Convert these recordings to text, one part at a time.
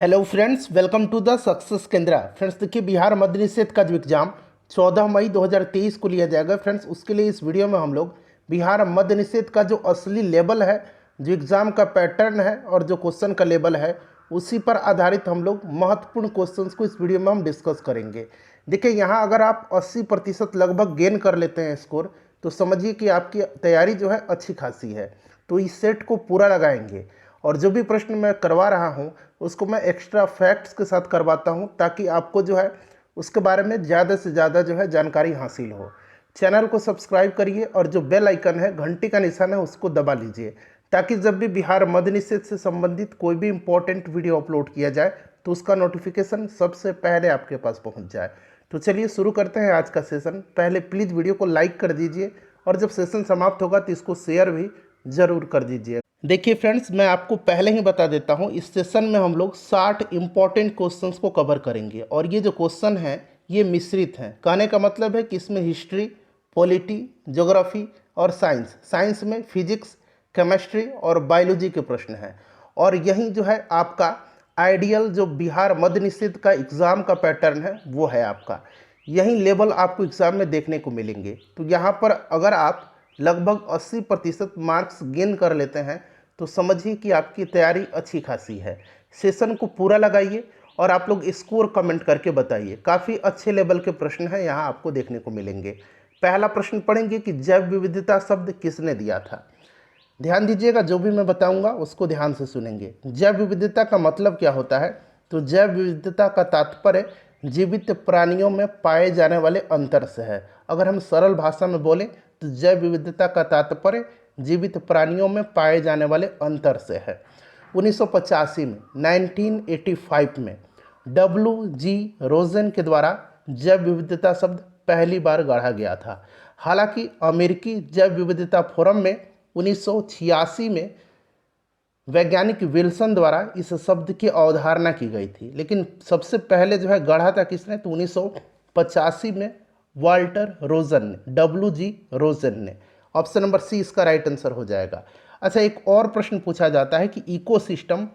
Hello friends, welcome to the success Kendra. Friends देखिए, बिहार मद्य निषेध का जो एग्ज़ाम 14 मई 2023 को लिया जाएगा। फ्रेंड्स उसके लिए इस वीडियो में हम लोग बिहार मद्य निषेध का जो असली लेवल है, जो एग्ज़ाम का पैटर्न है और जो क्वेश्चन का लेवल है, उसी पर आधारित हम लोग महत्वपूर्ण क्वेश्चंस को इस वीडियो में हम डिस्कस करेंगे। देखिए, यहाँ अगर आप 80% लगभग गेन कर लेते हैं स्कोर, तो समझिए कि आपकी तैयारी जो है अच्छी खासी है। तो इस सेट को पूरा लगाएंगे और जो भी प्रश्न मैं करवा रहा हूँ उसको मैं एक्स्ट्रा फैक्ट्स के साथ करवाता हूँ, ताकि आपको जो है उसके बारे में ज़्यादा से ज़्यादा जो है जानकारी हासिल हो। चैनल को सब्सक्राइब करिए और जो बेल आइकन है, घंटी का निशान है, उसको दबा लीजिए, ताकि जब भी बिहार मद्य निषेध से संबंधित कोई भी इंपॉर्टेंट वीडियो अपलोड किया जाए तो उसका नोटिफिकेशन सबसे पहले आपके पास पहुंच जाए। तो चलिए शुरू करते हैं आज का सेशन। पहले प्लीज़ वीडियो को लाइक कर दीजिए और जब सेशन समाप्त होगा तो इसको शेयर भी ज़रूर कर दीजिए। देखिए फ्रेंड्स, मैं आपको पहले ही बता देता हूँ, इस सेशन में हम लोग 60 इम्पॉर्टेंट क्वेश्चंस को कवर करेंगे और ये जो क्वेश्चन हैं ये मिश्रित हैं। कहने का मतलब है कि इसमें हिस्ट्री, पॉलिटी, ज्योग्राफी और साइंस में फिजिक्स, केमिस्ट्री और बायोलॉजी के प्रश्न हैं। और यही जो है आपका आइडियल जो बिहार मद्य निषेध का एग्ज़ाम का पैटर्न है वो है आपका। यही लेवल आपको एग्ज़ाम में देखने को मिलेंगे। तो यहाँ पर अगर आप लगभग 80% मार्क्स गेन कर लेते हैं तो समझिए कि आपकी तैयारी अच्छी खासी है। सेशन को पूरा लगाइए और आप लोग स्कोर कमेंट करके बताइए। काफ़ी अच्छे लेवल के प्रश्न हैं यहाँ आपको देखने को मिलेंगे। पहला प्रश्न पढ़ेंगे कि जैव विविधता शब्द किसने दिया था। ध्यान दीजिएगा, जो भी मैं बताऊंगा उसको ध्यान से सुनेंगे। जैव विविधता का मतलब क्या होता है? तो जैव विविधता का तात्पर्य जीवित प्राणियों में पाए जाने वाले अंतर से है। अगर हम सरल भाषा में बोलें तो जैव विविधता का तात्पर्य जीवित प्राणियों में पाए जाने वाले अंतर से है। 1985 में 1985 में W.G. रोजन के द्वारा जैव विविधता शब्द पहली बार गढ़ा गया था। हालांकि अमेरिकी जैव विविधता फोरम में 1986 में वैज्ञानिक विल्सन द्वारा इस शब्द की अवधारणा की गई थी, लेकिन सबसे पहले जो है गढ़ा था किसने? तो 1985 में वाल्टर रोजन ने, W.G. रोजन ने। ऑप्शन नंबर सी इसका राइट आंसर हो जाएगा। अच्छा, एक और प्रश्न पूछा जाता है कि इकोसिस्टम,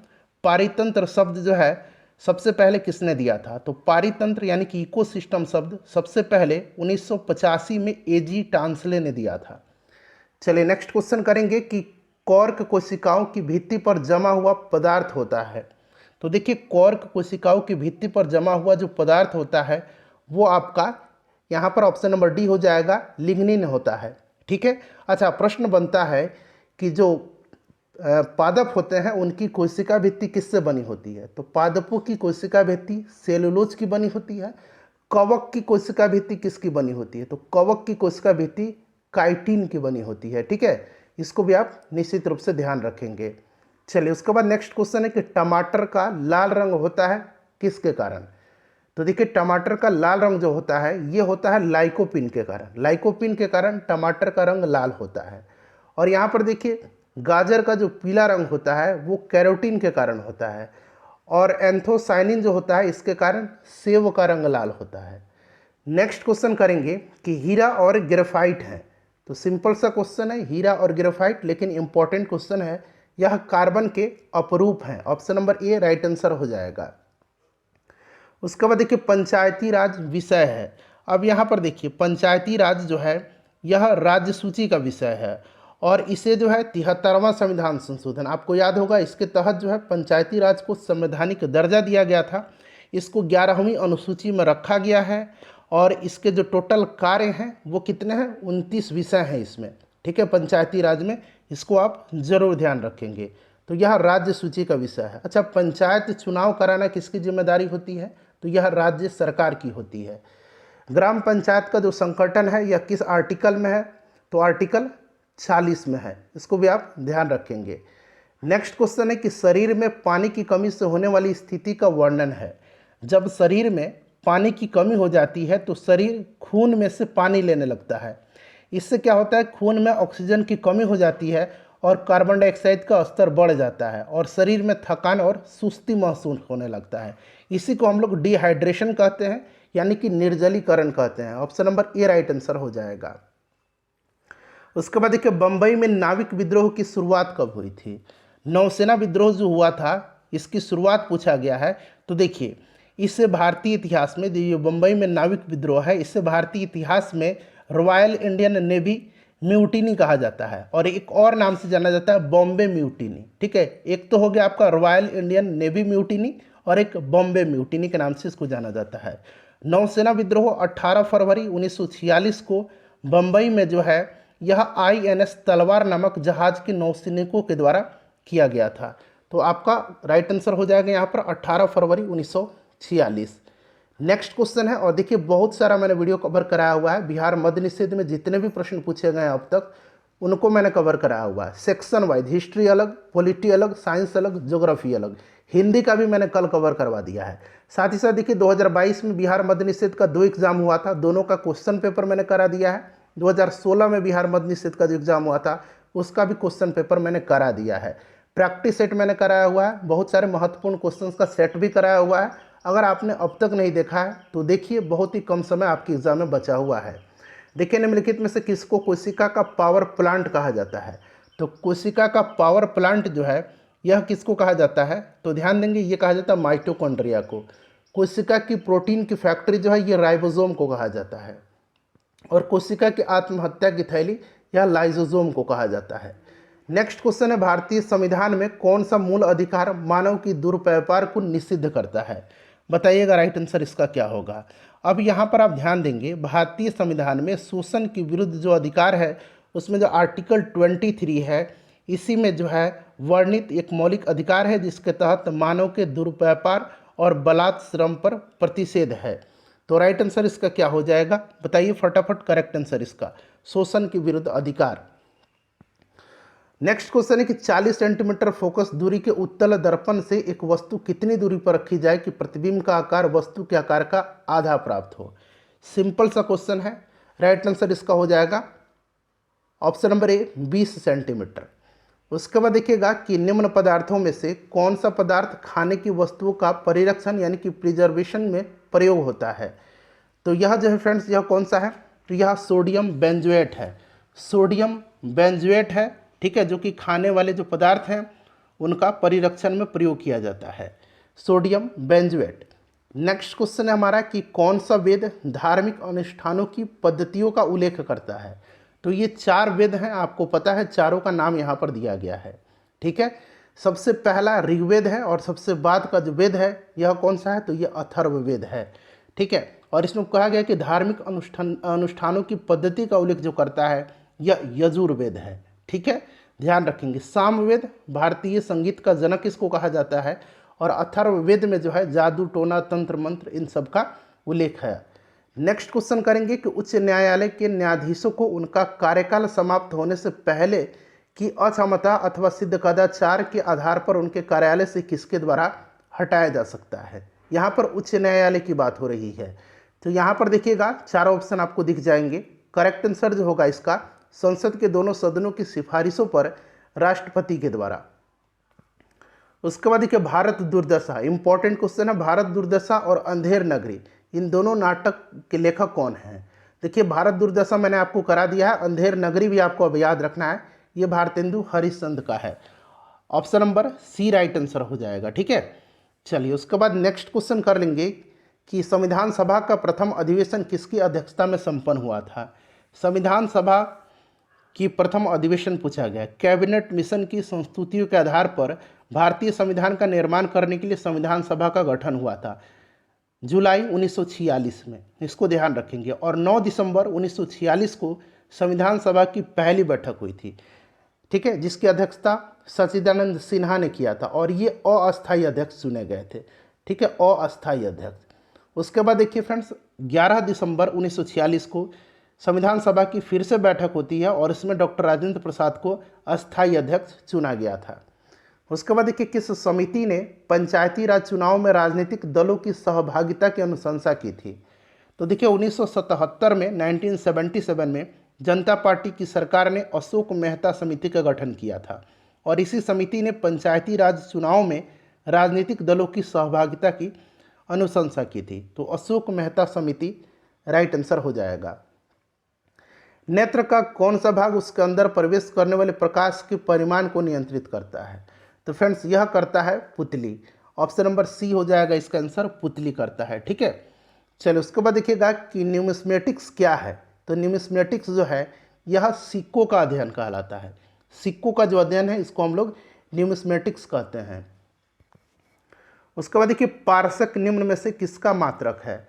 पारितंत्र शब्द जो है सबसे पहले किसने दिया था? तो पारितंत्र यानी कि इकोसिस्टम शब्द सबसे पहले 1985 में A.G. टांसले ने दिया था। चलिए नेक्स्ट क्वेश्चन करेंगे कि कॉर्क कोशिकाओं की भित्ति पर जमा हुआ पदार्थ होता है। तो देखिए, कॉर्क कोशिकाओं की भित्ति पर जमा हुआ जो पदार्थ होता है वो आपका यहाँ पर ऑप्शन नंबर डी हो जाएगा, लिग्निन होता है। ठीक है। अच्छा, प्रश्न बनता है कि जो पादप होते हैं उनकी कोशिका भित्ति किससे बनी होती है? तो पादपों की कोशिका भित्ति सेलुलोज की बनी होती है। कवक की कोशिका भित्ति किसकी बनी होती है? तो कवक की कोशिका भित्ति काइटिन की बनी होती है। ठीक है, इसको भी आप निश्चित रूप से ध्यान रखेंगे। चलिए उसके बाद नेक्स्ट क्वेश्चन है कि टमाटर का लाल रंग होता है किसके कारण? तो देखिए, टमाटर का लाल रंग जो होता है ये होता है लाइकोपिन के कारण। लाइकोपिन के कारण टमाटर का रंग लाल होता है। और यहाँ पर देखिए, गाजर का जो पीला रंग होता है वो कैरोटीन के कारण होता है। और एंथोसाइनिन जो होता है इसके कारण सेब का रंग लाल होता है। नेक्स्ट क्वेश्चन करेंगे कि हीरा और ग्रेफाइट है। तो सिंपल सा क्वेश्चन है, हीरा और ग्रेफाइट, लेकिन इंपॉर्टेंट क्वेश्चन है। यह कार्बन के अपरूप हैं। Option number A right answer हो जाएगा। उसके बाद देखिए, पंचायती राज विषय है। अब यहाँ पर देखिए, पंचायती राज जो है यह राज्य सूची का विषय है और इसे जो है 73वां संविधान संशोधन, आपको याद होगा, इसके तहत जो है पंचायती राज को संवैधानिक दर्जा दिया गया था। इसको 11वीं अनुसूची में रखा गया है और इसके जो टोटल कार्य हैं वो कितने हैं? 29 विषय हैं इसमें। ठीक है, पंचायती राज में, इसको आप जरूर ध्यान रखेंगे। तो यह राज्य सूची का विषय है। अच्छा, पंचायत चुनाव कराना किसकी जिम्मेदारी होती है? तो यह राज्य सरकार की होती है। ग्राम पंचायत का जो संगठन है यह किस आर्टिकल में है? तो आर्टिकल 40 में है। इसको भी आप ध्यान रखेंगे। नेक्स्ट क्वेश्चन है कि शरीर में पानी की कमी से होने वाली स्थिति का वर्णन है। जब शरीर में पानी की कमी हो जाती है तो शरीर खून में से पानी लेने लगता है। इससे क्या होता है? खून में ऑक्सीजन की कमी हो जाती है और कार्बन डाइऑक्साइड का स्तर बढ़ जाता है और शरीर में थकान और सुस्ती महसूस होने लगता है। इसी को हम लोग डिहाइड्रेशन कहते हैं, यानी कि निर्जलीकरण कहते हैं। Option number A right answer हो जाएगा। उसके बाद देखिए, बंबई में नाविक विद्रोह की शुरुआत कब हुई थी? नौसेना विद्रोह जो हुआ था इसकी शुरुआत पूछा गया है। तो देखिए, इससे भारतीय इतिहास में जो बम्बई में नाविक विद्रोह है, इससे भारतीय इतिहास में रॉयल इंडियन नेवी म्यूटिनी कहा जाता है, और एक और नाम से जाना जाता है बॉम्बे म्यूटिनी। ठीक है, एक तो हो गया आपका रॉयल इंडियन नेवी म्यूटिनी, और एक बॉम्बे म्यूटिनी के नाम से इसको जाना जाता है। नौसेना विद्रोह 18 फरवरी 1946 को बम्बई में जो है यह INS तलवार नामक जहाज के नौसैनिकों के द्वारा किया गया था। तो आपका राइट आंसर हो जाएगा यहाँ पर 18 फरवरी 1946। नेक्स्ट क्वेश्चन है, और देखिए बहुत सारा मैंने वीडियो कवर कराया हुआ है। बिहार मद्य निषेध में जितने भी प्रश्न पूछे गए अब तक उनको मैंने कवर कराया हुआ है, सेक्शन वाइज। हिस्ट्री अलग, पॉलिटी अलग, साइंस अलग, ज्योग्राफी अलग, हिंदी का भी मैंने कल कवर करवा दिया है। साथ ही साथ देखिए 2022 में बिहार मद्य निषेध का 2 एग्जाम हुआ था, दोनों का क्वेश्चन पेपर मैंने करा दिया है। 2016 में बिहार मद्य निषेध का जो एग्जाम हुआ था उसका भी क्वेश्चन पेपर मैंने करा दिया है। प्रैक्टिस सेट मैंने कराया हुआ है, बहुत सारे महत्वपूर्ण क्वेश्चंस का सेट भी कराया हुआ है। अगर आपने अब तक नहीं देखा है तो देखिए, बहुत ही कम समय आपके एग्जाम में बचा हुआ है। देखिए, निम्नलिखित में से किसको कोशिका का पावर प्लांट कहा जाता है? तो कोशिका का पावर प्लांट जो है यह किसको कहा जाता है? तो ध्यान देंगे, ये कहा जाता है माइटोकॉन्ड्रिया को। कोशिका की प्रोटीन की फैक्ट्री जो है ये राइबोसोम को कहा जाता है, और कोशिका की आत्महत्या की थैली यह लाइसोसोम को कहा जाता है। नेक्स्ट क्वेश्चन है, भारतीय संविधान में कौन सा मूल अधिकार मानव की दुर्व्यापार को निषिद्ध करता है? बताइएगा राइट आंसर इसका क्या होगा। अब यहाँ पर आप ध्यान देंगे, भारतीय संविधान में शोषण के विरुद्ध जो अधिकार है उसमें जो आर्टिकल 23 है, इसी में जो है वर्णित एक मौलिक अधिकार है जिसके तहत मानव के दुर्व्यापार और बलात् श्रम पर प्रतिषेध है। तो राइट आंसर इसका क्या हो जाएगा? बताइए फटाफट करेक्ट आंसर इसका, शोषण के विरुद्ध अधिकार। नेक्स्ट क्वेश्चन है कि 40 सेंटीमीटर फोकस दूरी के उत्तल दर्पण से एक वस्तु कितनी दूरी पर रखी जाए कि प्रतिबिंब का आकार वस्तु के आकार का आधा प्राप्त हो? सिंपल सा क्वेश्चन है, राइट आंसर इसका हो जाएगा ऑप्शन नंबर ए 20 सेंटीमीटर। उसके बाद देखिएगा कि निम्न पदार्थों में से कौन सा पदार्थ खाने की वस्तुओं का परिरक्षण यानी कि प्रिजर्वेशन में प्रयोग होता है? तो यह जो है फ्रेंड्स, यह कौन सा है? तो यह सोडियम बेंजोएट है। सोडियम बेंजोएट है, ठीक है, जो कि खाने वाले जो पदार्थ हैं उनका परिरक्षण में प्रयोग किया जाता है, सोडियम बेंजोएट। नेक्स्ट क्वेश्चन है हमारा कि कौन सा वेद धार्मिक अनुष्ठानों की पद्धतियों का उल्लेख करता है? तो ये 4 वेद हैं, आपको पता है, चारों का नाम यहाँ पर दिया गया है। ठीक है, सबसे पहला ऋग्वेद है, और सबसे बाद का जो वेद है यह कौन सा है? तो यह अथर्ववेद है। ठीक है, और इसमें कहा गया कि धार्मिक अनुष्ठानों की पद्धति का उल्लेख जो करता है यह यजुर्वेद है। ठीक है, ध्यान रखेंगे। सामवेद भारतीय संगीत का जनक इसको कहा जाता है, और अथर्ववेद में जो है जादू टोना तंत्र मंत्र इन सब का उल्लेख है। नेक्स्ट क्वेश्चन करेंगे कि उच्च न्यायालय के न्यायाधीशों को उनका कार्यकाल समाप्त होने से पहले की अक्षमता अथवा सिद्ध कदाचार के आधार पर उनके कार्यालय से किसके द्वारा हटाया जा सकता है? यहाँ पर उच्च न्यायालय की बात हो रही है। तो यहाँ पर देखिएगा 4 ऑप्शन आपको दिख जाएंगे। करेक्ट आंसर जो होगा इसका, संसद के दोनों सदनों की सिफारिशों पर राष्ट्रपति के द्वारा। उसके बाद देखिए भारत दुर्दशा, इंपॉर्टेंट क्वेश्चन है। भारत दुर्दशा और अंधेर नगरी, इन दोनों नाटक के लेखक कौन हैं? देखिए भारत दुर्दशा मैंने आपको करा दिया है, अंधेर नगरी भी आपको अब याद रखना है, ये भारतेंदु हरिश्चंद्र का है। Option number C right answer हो जाएगा। ठीक है, चलिए उसके बाद नेक्स्ट क्वेश्चन कर लेंगे कि संविधान सभा का प्रथम अधिवेशन किसकी अध्यक्षता में संपन्न हुआ था? संविधान सभा की प्रथम अधिवेशन पूछा गया। कैबिनेट मिशन की संस्तुतियों के आधार पर भारतीय संविधान का निर्माण करने के लिए संविधान सभा का गठन हुआ था जुलाई 1946 में, इसको ध्यान रखेंगे। और 9 दिसंबर 1946 को संविधान सभा की पहली बैठक हुई थी। ठीक है, जिसकी अध्यक्षता सच्चिदानंद सिन्हा ने किया था, और ये अस्थायी अध्यक्ष चुने गए थे। ठीक है, अस्थायी अध्यक्ष। उसके बाद देखिए फ्रेंड्स, 11 दिसंबर 1946 को संविधान सभा की फिर से बैठक होती है, और इसमें डॉक्टर राजेंद्र प्रसाद को अस्थायी अध्यक्ष चुना गया था। उसके बाद देखिए किस समिति ने पंचायती राज चुनाव में राजनीतिक दलों की सहभागिता की अनुशंसा की थी? तो देखिए 1977 में 1977 में जनता पार्टी की सरकार ने अशोक मेहता समिति का गठन किया था, और इसी समिति ने पंचायती राज चुनाव में राजनीतिक दलों की सहभागिता की अनुशंसा की थी। तो अशोक मेहता समिति राइट आंसर हो जाएगा। नेत्र का कौन सा भाग उसके अंदर प्रवेश करने वाले प्रकाश के परिमाण को नियंत्रित करता है? तो फ्रेंड्स यह करता है पुतली। ऑप्शन नंबर सी हो जाएगा इसका आंसर, पुतली करता है। ठीक है, चलो उसके बाद देखिएगा कि न्यूमिस्मेटिक्स क्या है। तो न्यूमिस्मेटिक्स जो है यह सिक्कों का अध्ययन कहलाता है। सिक्कों का जो अध्ययन है इसको हम लोग न्यूमिस्मेटिक्स कहते हैं। उसके बाद देखिए पारसक निम्न में से किसका मात्रक है।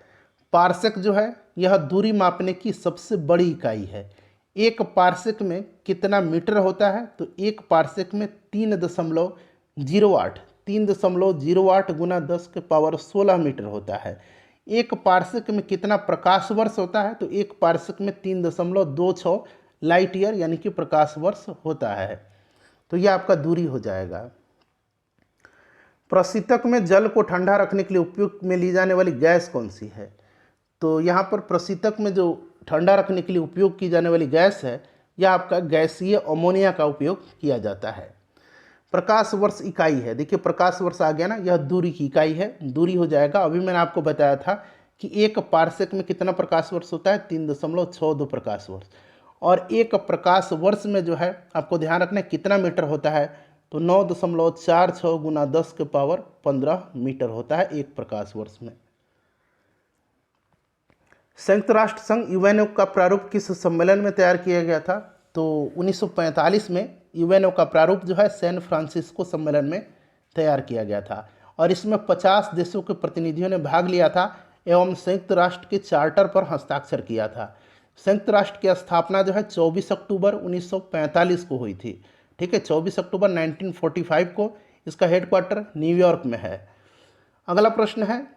पारसक जो है यह दूरी मापने की सबसे बड़ी इकाई है। एक पारसक में कितना मीटर होता है, तो एक पारसक में 3.08 गुना 10 के पावर 16 मीटर होता है। एक पारसक में कितना प्रकाश वर्ष होता है, तो एक पारसक में 3.26 लाइट ईयर यानी कि प्रकाश वर्ष होता है। तो यह आपका दूरी हो जाएगा। प्रशीतक में जल को ठंडा रखने के लिए उपयोग में ली जाने वाली गैस कौन सी है। तो यहाँ पर प्रशीतक में जो ठंडा रखने के लिए उपयोग की जाने वाली गैस है यह आपका गैसीय अमोनिया का उपयोग किया जाता है। प्रकाश वर्ष इकाई है, देखिए प्रकाश वर्ष आ गया ना, यह दूरी की इकाई है, दूरी हो जाएगा। अभी मैंने आपको बताया था कि एक पारसेक में कितना प्रकाश वर्ष होता है, 3.62 प्रकाश वर्ष। और एक प्रकाश वर्ष में जो है आपको ध्यान रखना है कितना मीटर होता है, तो 9.46 गुना 10 के पावर 15 मीटर होता है एक प्रकाश वर्ष में। संयुक्त राष्ट्र संघ यूएनओ का प्रारूप किस सम्मेलन में तैयार किया गया था। तो 1945 में यूएनओ का प्रारूप जो है सैन फ्रांसिस्को सम्मेलन में तैयार किया गया था और इसमें 50 देशों के प्रतिनिधियों ने भाग लिया था एवं संयुक्त राष्ट्र के चार्टर पर हस्ताक्षर किया था। संयुक्त राष्ट्र की स्थापना जो है 24 अक्टूबर 1945 को हुई थी। ठीक है, 24 अक्टूबर 1945 को इसका हेडक्वार्टर न्यूयॉर्क में है। अगला प्रश्न है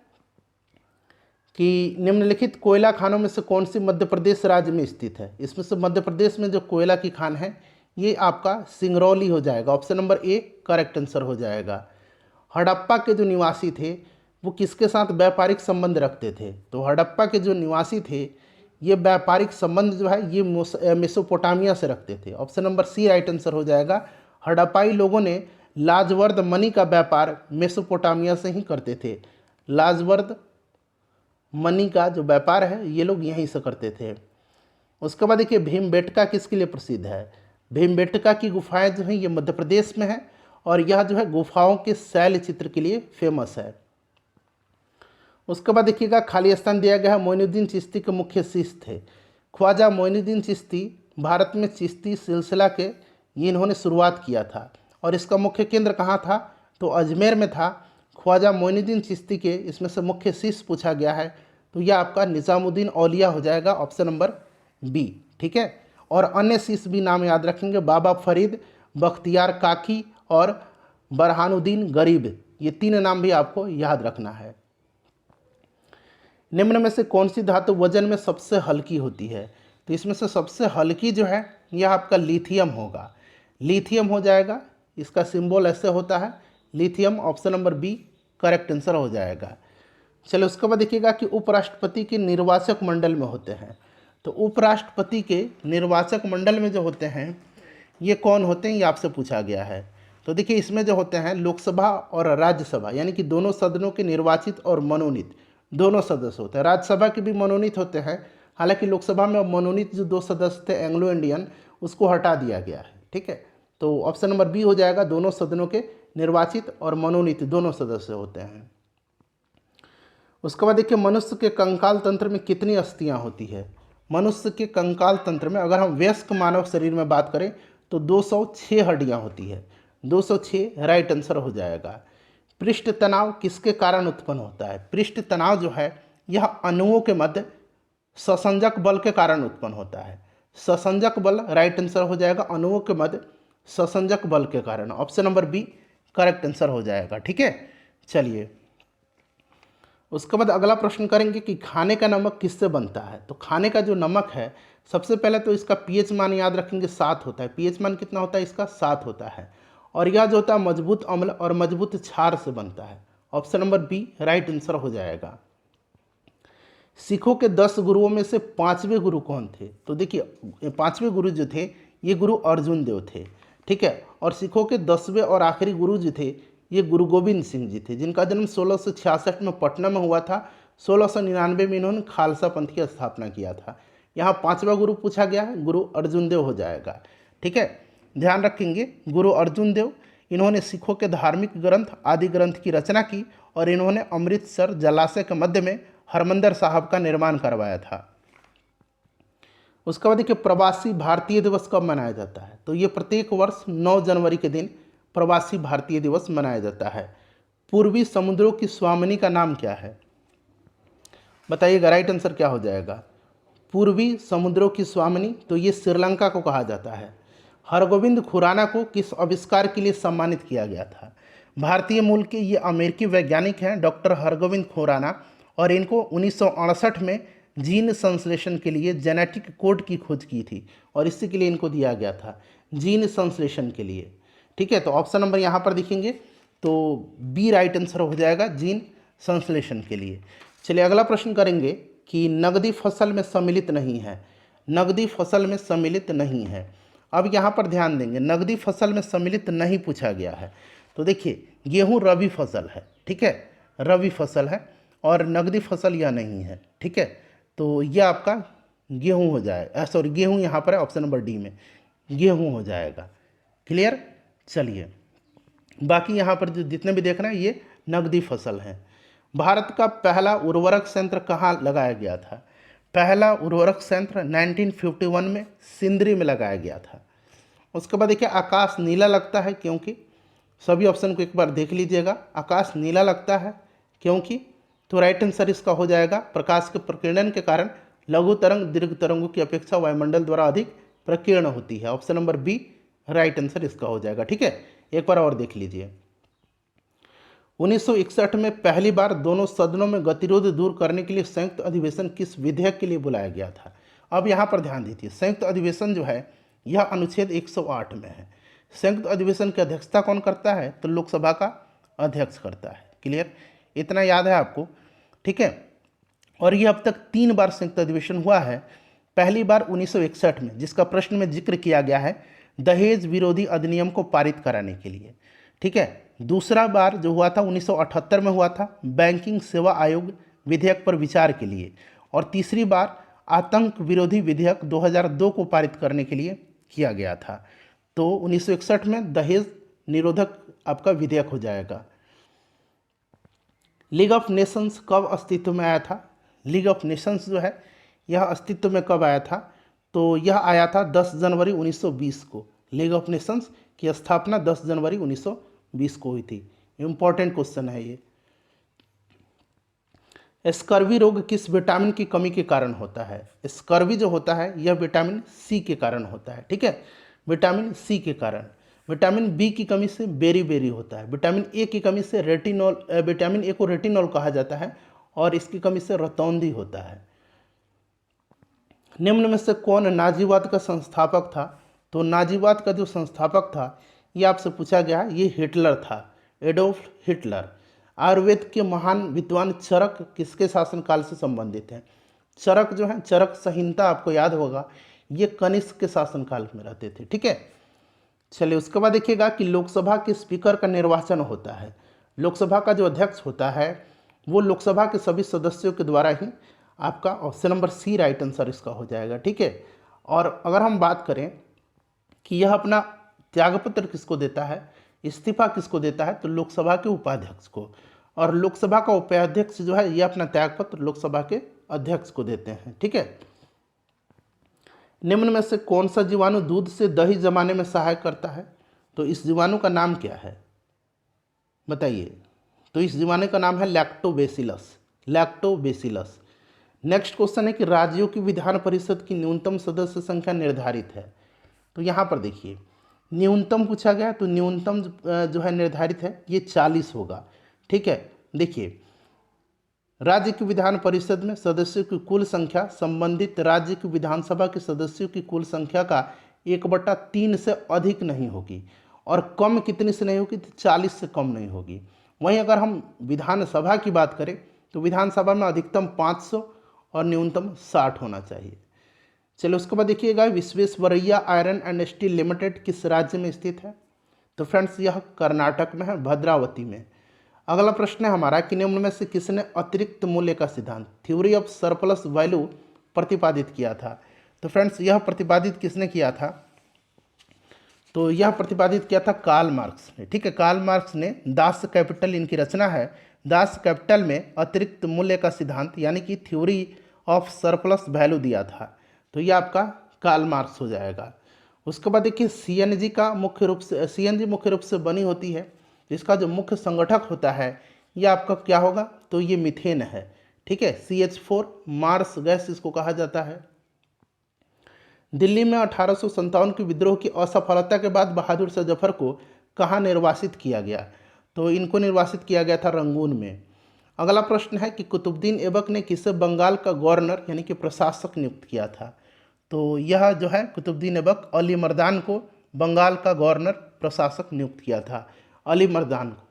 कि निम्नलिखित कोयला खानों में से कौन सी मध्य प्रदेश राज्य में स्थित है। इसमें से मध्य प्रदेश में जो कोयला की खान है ये आपका सिंगरौली हो जाएगा। Option number A correct answer हो जाएगा। हड़प्पा के जो निवासी थे वो किसके साथ व्यापारिक संबंध रखते थे। तो हड़प्पा के जो निवासी थे ये व्यापारिक संबंध जो है ये मेसोपोटामिया से रखते थे। Option number C right answer हो जाएगा। हड़प्पाई लोगों ने लाजवर्द मणि का व्यापार मेसोपोटामिया से ही करते थे। लाजवर्द मणि का जो व्यापार है ये लोग यहीं से करते थे। उसके बाद देखिए भीमबेटका किसके लिए प्रसिद्ध है। भीमबेटका की गुफाएं जो हैं ये मध्य प्रदेश में है और यह जो है गुफाओं के शैल चित्र के लिए फेमस है। उसके बाद देखिएगा खाली स्थान दिया गया है। मोइनुद्दीन चिश्ती के मुख्य शिष्य थे। ख्वाजा मोइनुद्दीन चिश्ती भारत में चिश्ती सिलसिला के ये इन्होंने शुरुआत किया था और इसका मुख्य केंद्र कहाँ था, तो अजमेर में था। ख्वाजा मोइनुद्दीन चिश्ती के इसमें से मुख्य शिष्य पूछा गया है तो यह आपका निज़ामुद्दीन औलिया हो जाएगा। Option number B. ठीक है, और अन्य शिष्य भी नाम याद रखेंगे, बाबा फरीद, बख्तियार काकी और बरहानुद्दीन गरीब, ये 3 नाम भी आपको याद रखना है। निम्न में से कौन सी धातु वजन में सबसे हल्की होती है। तो इसमें से सबसे हल्की जो है यह आपका लिथियम होगा। लिथियम हो जाएगा, इसका सिंबल ऐसे होता है lithium. Option number B correct answer हो जाएगा। चलो उसके बाद देखिएगा कि उपराष्ट्रपति के निर्वाचक मंडल में होते हैं। तो उपराष्ट्रपति के निर्वाचक मंडल में जो होते हैं ये कौन होते हैं, ये आपसे पूछा गया है। तो देखिए इसमें जो होते हैं लोकसभा और राज्यसभा यानी कि दोनों सदनों के निर्वाचित और मनोनीत दोनों सदस्य होते हैं। राज्यसभा के भी मनोनीत होते हैं, हालांकि लोकसभा में मनोनीत जो 2 सदस्य थे एंग्लो इंडियन उसको हटा दिया गया है। ठीक है, तो ऑप्शन नंबर बी हो जाएगा। दोनों सदनों के निर्वाचित और मनोनीत दोनों सदस्य होते हैं। उसके बाद देखिए मनुष्य के कंकाल तंत्र में कितनी अस्थियां होती है। मनुष्य के कंकाल तंत्र में अगर हम वयस्क मानव शरीर में बात करें तो 206 हड्डियां होती है। 206 राइट आंसर हो जाएगा। पृष्ठ तनाव किसके कारण उत्पन्न होता है। पृष्ठ तनाव जो है यह अणुओं के मध्य ससंजक बल के कारण उत्पन्न होता है। ससंजक बल राइट आंसर हो जाएगा। अणुओं के मध्य ससंजक बल के कारण। Option number B correct answer हो जाएगा। ठीक है, चलिए उसके बाद अगला प्रश्न करेंगे कि खाने का नमक किससे बनता है। तो खाने का जो नमक है सबसे पहले तो इसका पीएच मान याद रखेंगे 7 होता है। पीएच मान कितना होता है इसका 7 होता है और यह जो होता है मजबूत अम्ल और मजबूत क्षार से बनता है। Option number B right answer हो जाएगा। सिखों के 10 गुरुओं में से 5वें गुरु कौन थे। तो देखिए 5वें गुरु जो थे ये गुरु अर्जुन देव थे। ठीक है, और सिखों के 10वें और आखिरी गुरु जो थे ये गुरु गोविंद सिंह जी थे, जिनका जन्म 1666 में पटना में हुआ था। 1699 में इन्होंने खालसा पंथ की स्थापना किया था। यहाँ 5वां गुरु पूछा गया है, गुरु अर्जुन देव हो जाएगा। ठीक है, ध्यान रखेंगे गुरु अर्जुन देव इन्होंने सिखों के धार्मिक ग्रंथ आदि ग्रंथ की रचना की और इन्होंने अमृतसर जलाशय के मध्य में हरमंदिर साहब का निर्माण करवाया था। उसके बाद देखिए प्रवासी भारतीय दिवस कब मनाया जाता है, तो ये प्रत्येक वर्ष 9 जनवरी के दिन प्रवासी भारतीय दिवस मनाया जाता है। पूर्वी समुद्रों की स्वामिनी का नाम क्या है, बताइएगा राइट आंसर क्या हो जाएगा। पूर्वी समुद्रों की स्वामिनी, तो ये श्रीलंका को कहा जाता है। हरगोविंद खुराना को किस आविष्कार के लिए सम्मानित किया गया था, भारतीय मूल के ये अमेरिकी वैज्ञानिक हैं डॉक्टर हरगोविंद खुराना, और इनको 1968 में जीन संश्लेषण के लिए जेनेटिक कोड की खोज की थी और इसी के लिए इनको दिया गया था, जीन संश्लेषण के लिए। ठीक है, तो ऑप्शन नंबर यहाँ पर देखेंगे तो बी राइट आंसर हो जाएगा, जीन संश्लेषण के लिए। चलिए अगला प्रश्न करेंगे कि नकदी फसल में सम्मिलित नहीं है, नकदी फसल में सम्मिलित नहीं है। अब यहाँ पर ध्यान देंगे, नकदी फसल में सम्मिलित नहीं पूछा गया है, तो देखिए गेहूँ रबी फसल है, ठीक है, रबी फसल है और नकदी फसल यह नहीं है। ठीक है, तो यह आपका गेहूँ हो जाएगा, सॉरी गेहूँ यहाँ पर है ऑप्शन नंबर डी में, गेहूँ हो जाएगा। क्लियर, चलिए बाकी यहाँ पर जो जितने भी देखना है ये नकदी फसल है। भारत का पहला उर्वरक संयंत्र कहाँ लगाया गया था, पहला उर्वरक संयंत्र 1951 में सिंदरी में लगाया गया था। उसके बाद देखिए आकाश नीला लगता है क्योंकि, सभी ऑप्शन को एक बार देख लीजिएगा, आकाश नीला लगता है क्योंकि, तो राइट आंसर इसका हो जाएगा प्रकाश के प्रकीर्णन के कारण लघु तरंग दीर्घ तरंगों की अपेक्षा वायुमंडल द्वारा अधिक प्रकीर्ण होती है। Option number B right answer इसका हो जाएगा। ठीक है, एक बार और देख लीजिए। 1961 में पहली बार दोनों सदनों में गतिरोध दूर करने के लिए संयुक्त अधिवेशन किस विधेयक के लिए बुलाया गया था। अब यहाँ पर ध्यान दीजिए, संयुक्त अधिवेशन जो है यह अनुच्छेद 108 में है। संयुक्त अधिवेशन की अध्यक्षता कौन करता है, तो लोकसभा का अध्यक्ष करता है। क्लियर, इतना याद है आपको। ठीक है, और यह अब तक 3 बार संयुक्त अधिवेशन हुआ है। पहली बार 1961 में, जिसका प्रश्न में जिक्र किया गया है, दहेज विरोधी अधिनियम को पारित कराने के लिए। ठीक है, दूसरा बार जो हुआ था 1978 में हुआ था, बैंकिंग सेवा आयोग विधेयक पर विचार के लिए, और तीसरी बार आतंक विरोधी विधेयक 2002 को पारित करने के लिए किया गया था। तो 1961 में दहेज निरोधक आपका विधेयक हो जाएगा। लीग ऑफ नेशंस कब अस्तित्व में आया था, लीग ऑफ नेशंस जो है यह अस्तित्व में कब आया था, तो यह आया था 10 जनवरी 1920 को। लीग ऑफ नेशंस की स्थापना 10 जनवरी 1920 को हुई थी। इंपॉर्टेंट क्वेश्चन है ये। स्कर्वी रोग किस विटामिन की कमी के कारण होता है, स्कर्वी जो होता है यह विटामिन सी के कारण होता है। ठीक है, विटामिन सी के कारण। विटामिन बी की कमी से बेरी होता है। विटामिन ए की कमी से रेटिनॉल, विटामिन ए को रेटिनॉल कहा जाता है, और इसकी कमी से रतौंधी होता है। निम्न में से कौन नाजीवाद का संस्थापक था, तो नाजीवाद का जो संस्थापक था ये आपसे पूछा गया है, ये हिटलर था, एडोल्फ हिटलर। आयुर्वेद के महान विद्वान चरक किसके शासनकाल से संबंधित हैं, चरक जो है, चरक संहिता आपको याद होगा, ये कनिष्क के शासनकाल में रहते थे। ठीक है, चलिए उसके बाद देखिएगा कि लोकसभा के स्पीकर का निर्वाचन होता है। लोकसभा का जो अध्यक्ष होता है वो लोकसभा के सभी सदस्यों के द्वारा ही, आपका option number C right answer इसका हो जाएगा। ठीक है, और अगर हम बात करें कि यह अपना त्यागपत्र किसको देता है, इस्तीफा किसको देता है, तो लोकसभा के उपाध्यक्ष को, और लोकसभा का उपाध्यक्ष जो है यह अपना त्यागपत्र लोकसभा के अध्यक्ष को देते हैं। ठीक है, निम्न में से कौन सा जीवाणु दूध से दही जमाने में सहायक करता है, तो इस जीवाणु का नाम क्या है बताइए, तो इस जीवाणु का नाम है लैक्टोबैसिलस, लैक्टोबैसिलस। नेक्स्ट क्वेश्चन है कि राज्यों की विधान परिषद की न्यूनतम सदस्य संख्या निर्धारित है, तो यहाँ पर देखिए न्यूनतम पूछा गया, तो न्यूनतम जो है निर्धारित है ये 40 होगा। ठीक है, देखिए राज्य की विधान परिषद में सदस्यों की कुल संख्या संबंधित राज्य की विधानसभा के सदस्यों की कुल संख्या का 1/3 से अधिक नहीं होगी, और कम कितने से नहीं होगी, तो 40 से कम नहीं होगी। वहीं अगर हम विधानसभा की बात करें तो विधानसभा में अधिकतम 500 और न्यूनतम 60 होना चाहिए। चलिए उसके बाद देखिएगा Visvesvaraya iron and steel limited किस राज्य में स्थित है, तो फ्रेंड्स यह कर्नाटक में है, भद्रावती में। अगला प्रश्न है हमारा कि निम्न में से किसने अतिरिक्त मूल्य का सिद्धांत, थ्योरी ऑफ सरप्लस वैल्यू प्रतिपादित किया था, तो फ्रेंड्स यह प्रतिपादित किसने किया था, तो यह प्रतिपादित किया था कार्ल मार्क्स ने। ठीक है, कार्ल मार्क्स ने दास कैपिटल इनकी रचना है। दास कैपिटल में अतिरिक्त मूल्य का सिद्धांत यानी कि थ्योरी ऑफ सरप्लस वैल्यू दिया था। तो यह आपका कार्ल मार्क्स हो जाएगा। उसके बाद देखिए सीएनजी मुख्य रूप से बनी होती है। इसका जो मुख्य संगठक होता है यह आपका क्या होगा, तो ये मीथेन है। ठीक है, CH4 मार्स गैस इसको कहा जाता है। दिल्ली में 1857 के विद्रोह की असफलता के बाद बहादुर शाह जफर को कहाँ निर्वासित किया गया, तो इनको निर्वासित किया गया था रंगून में। अगला प्रश्न है कि कुतुबुद्दीन ऐबक ने किसे बंगाल का गवर्नर यानी कि प्रशासक नियुक्त किया था, तो यह जो है कुतुबुद्दीन ऐबक अली मर्दान को बंगाल का गवर्नर प्रशासक नियुक्त किया था, अली मर्दान को।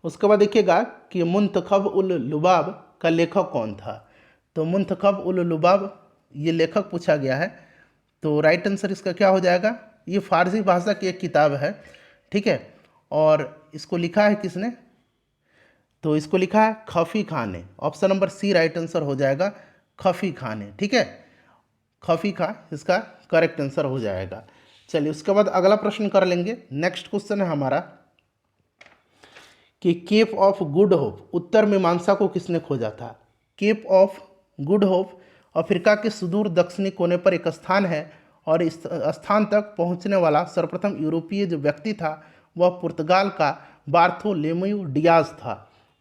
उसके बाद देखिएगा कि मुंतखब उल लुबाब का लेखक कौन था, तो मुंतखब उल लुबाब ये लेखक पूछा गया है। तो राइट आंसर इसका क्या हो जाएगा, ये फारसी भाषा की एक किताब है। ठीक है, और इसको लिखा है किसने, तो इसको लिखा है खफी खान ने। Option number C right answer हो जाएगा, खफी खान ने। ठीक है, खफी खान इसका करेक्ट आंसर हो जाएगा। चलिए उसके बाद अगला प्रश्न कर लेंगे। नेक्स्ट क्वेश्चन है हमारा कि केप ऑफ गुड होप उत्तर मीमांसा को किसने खोजा था। Cape of Good Hope Africa के सुदूर दक्षिणी कोने पर एक स्थान है और इस स्थान तक पहुंचने वाला सर्वप्रथम यूरोपीय जो व्यक्ति था वह पुर्तगाल का बार्थोलोम्यू डियाज था।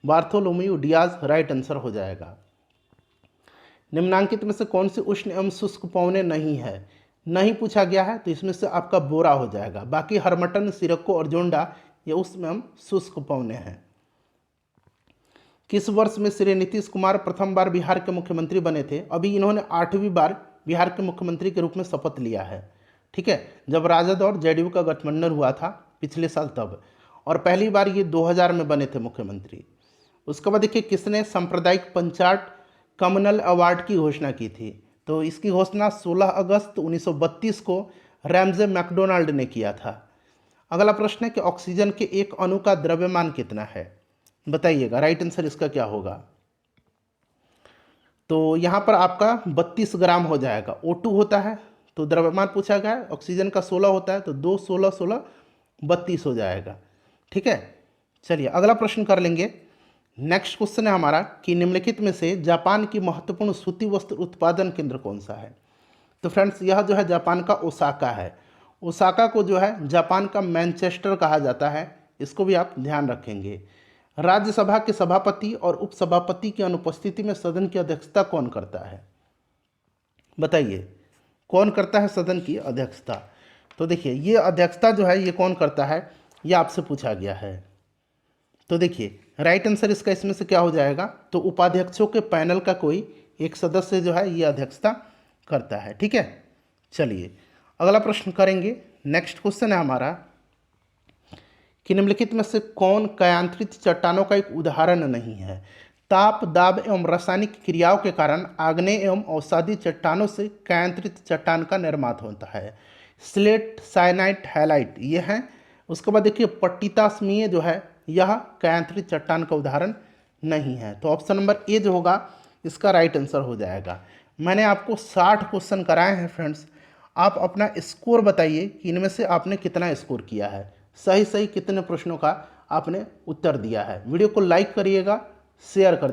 बार्थोलोम्यू डियाज राइट आंसर हो जाएगा। निम्नांकित में से कौन सी उष्ण एवं शुष्क पवने नहीं है, नहीं पूछा गया है, तो इसमें से आपका बोरा हो जाएगा। बाकी हरमटन, सिरक्को और जोंडा ये उष्ण एवं शुष्क पवने हैं। किस वर्ष में श्री नीतीश कुमार प्रथम बार बिहार के मुख्यमंत्री बने थे। अभी इन्होंने 8वीं बार बिहार के मुख्यमंत्री के रूप में शपथ लिया है। ठीक है, जब राजद और जेडीयू का गठबंधन हुआ था पिछले साल तब, और पहली बार ये 2000 में बने थे मुख्यमंत्री। उसके बाद देखिए किसने सांप्रदायिक पंचायत कम्युनल अवार्ड की घोषणा की थी, तो इसकी घोषणा 16 अगस्त 1932 को रैमजे मैकडोनाल्ड ने किया था। अगला प्रश्न है कि ऑक्सीजन के एक अणु का द्रव्यमान कितना है, बताइएगा राइट आंसर इसका क्या होगा। तो यहाँ पर आपका 32 ग्राम हो जाएगा। O2 होता है तो द्रव्यमान पूछा गया है, ऑक्सीजन का 16 होता है तो 2 16 16 32 हो जाएगा। ठीक है, चलिए अगला प्रश्न कर लेंगे। नेक्स्ट क्वेश्चन है हमारा कि निम्नलिखित में से जापान की महत्वपूर्ण सूती वस्त्र उत्पादन केंद्र कौन सा है। तो फ्रेंड्स यह जो है जापान का ओसाका है। ओसाका को जो है जापान का मैनचेस्टर कहा जाता है, इसको भी आप ध्यान रखेंगे। राज्यसभा के सभापति और उपसभापति की अनुपस्थिति में सदन की अध्यक्षता कौन करता है, बताइए कौन करता है सदन की अध्यक्षता। तो देखिए ये अध्यक्षता जो है ये कौन करता है, ये आपसे पूछा गया है। तो देखिए राइट आंसर इसका इसमें से क्या हो जाएगा, तो उपाध्यक्षों के पैनल का कोई एक सदस्य जो है ये अध्यक्षता करता है। ठीक है, चलिए अगला प्रश्न करेंगे। नेक्स्ट क्वेश्चन है हमारा कि निम्नलिखित में से कौन कायांतरित चट्टानों का एक उदाहरण नहीं है। ताप, दाब एवं रासायनिक क्रियाओं के कारण आग्नेय एवं अवसादी चट्टानों से कायांतरित चट्टान का निर्माण होता है। स्लेट, साइनाइट, हैलाइट ये हैं। उसके बाद देखिए पट्टितास्मीय जो है यह कायांतरित चट्टान का उदाहरण नहीं है। तो ऑप्शन नंबर ए जो होगा इसका राइट आंसर हो जाएगा। मैंने आपको 60 क्वेश्चन कराए हैं फ्रेंड्स, आप अपना स्कोर बताइए कि इनमें से आपने कितना स्कोर किया है, सही कितने प्रश्नों का आपने उत्तर दिया है। वीडियो को लाइक करिएगा, शेयर कर